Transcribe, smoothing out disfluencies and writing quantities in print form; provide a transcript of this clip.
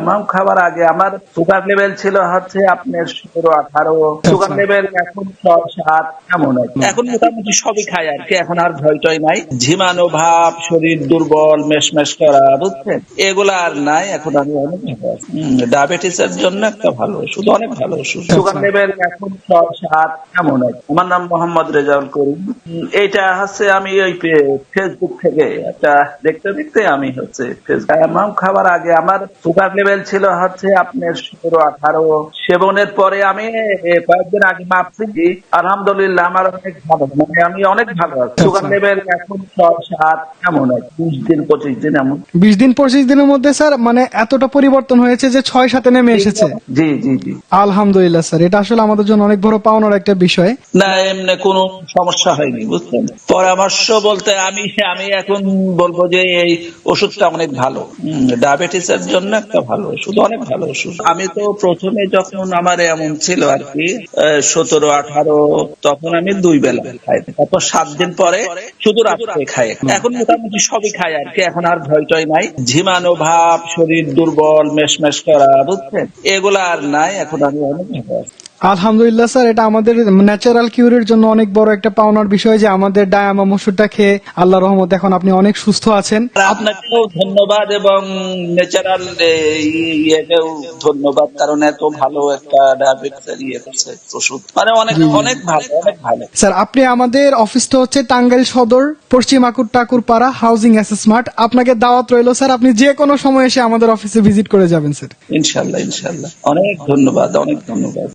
মাম খাবার আগে আমার সুগার লেভেল ছিল হচ্ছে আপনার 17-18, সুগার লেভেল এখন 6-7 এমন আর কি। এখন মোটামুটি সবই খাই আর কি, এখন আর ভয় টয় নাই। ঝিমানো ভাব, শরীর দুর্বল, মেশমেশ করা, বুঝছেন, এগুলা আর নাই। এখন আমি অনেক ভালো আছি। ডায়াবেটিস এর জন্য একটা ভালো ওষুধ, অনেক ভালো ওষুধ। সুগার লেভেল এখন 6-7 এমন আর কি। আমার নাম মোহাম্মদ রেজাউল করিম। এটা হচ্ছে আমি ওই ফেসবুক থেকে একটা দেখতে দেখতে আমি হচ্ছে মাম খাবার আগে আমার সুগার লেভেল ছিল হচ্ছে আপনার 17-18, সেবনের পরে আমি কয়েকদিন আগে মাপছি, আলহামদুলিল্লাহ আমার অনেক ভালো, মানে আমি অনেক ভালো আছি। সুগার লেভেল এখন 6-7 এমন আর 20-25 দিন এমন। 20-25 দিনের মধ্যে স্যার মানে এতটা পরিবর্তন হয়েছে যে 6-7 নেমে এসেছে। জি জি জি, আলহামদুলিল্লাহ স্যার, এটা আসলে আমাদের জন্য অনেক বড় পাওনার একটা বিষয়। না এমনি কোনো সমস্যা হয়নি, বুঝছেন। পরামর্শ বলতে আমি এখন বলবো যে এই ওষুধটা অনেক ভালো, ডায়াবেটিস এর জন্য একটা ভালো ওষুধ, অনেক ভালো ওষুধ। আমি তো প্রথমে যখন আমার এমন ছিল আর কি 17-18, তখন আমি 2 বেলা খাই, তারপর 7 দিন পরে শুধু রাত্রে খাই। এখন মোটামুটি সবই খাই আর কি, এখন আর ভয় টয় নাই। ঝিমানো ভাব, শরীর দুর্বল, মেশমেশ করা, বুঝছেন, এগুলা আর নাই। এখন আমি অনেক ভালো আছি। আলহামদুলিল্লাহ স্যার, এটা আমাদের ন্যাচারাল কিউরের জন্য অনেক বড় একটা পাওনার বিষয় যে আমাদের ডায়ামাম ওষুধটা খেয়ে আল্লাহর রহমতে এখন আপনি অনেক সুস্থ আছেন। আপনাকেও ধন্যবাদ এবং ন্যাচারাল ইয়েকেও ধন্যবাদ, কারণ এত ভালো একটা ডায়াবেটিসের ওষুধ, মানে অনেক অনেক ভালো, অনেক ভালো। স্যার আপনি আমাদের অফিসটা হচ্ছে টাঙ্গাইল সদর, পশ্চিম ঠাকুরপাড়া, হাউজিং এস স্মার্ট। আপনাকে দাওয়াত রইল স্যার, আপনি যে কোনো সময় এসে আমাদের অফিসে ভিজিট করে যাবেন স্যার। ইনশাল্লাহ ইনশাল্লাহ, অনেক ধন্যবাদ, অনেক ধন্যবাদ।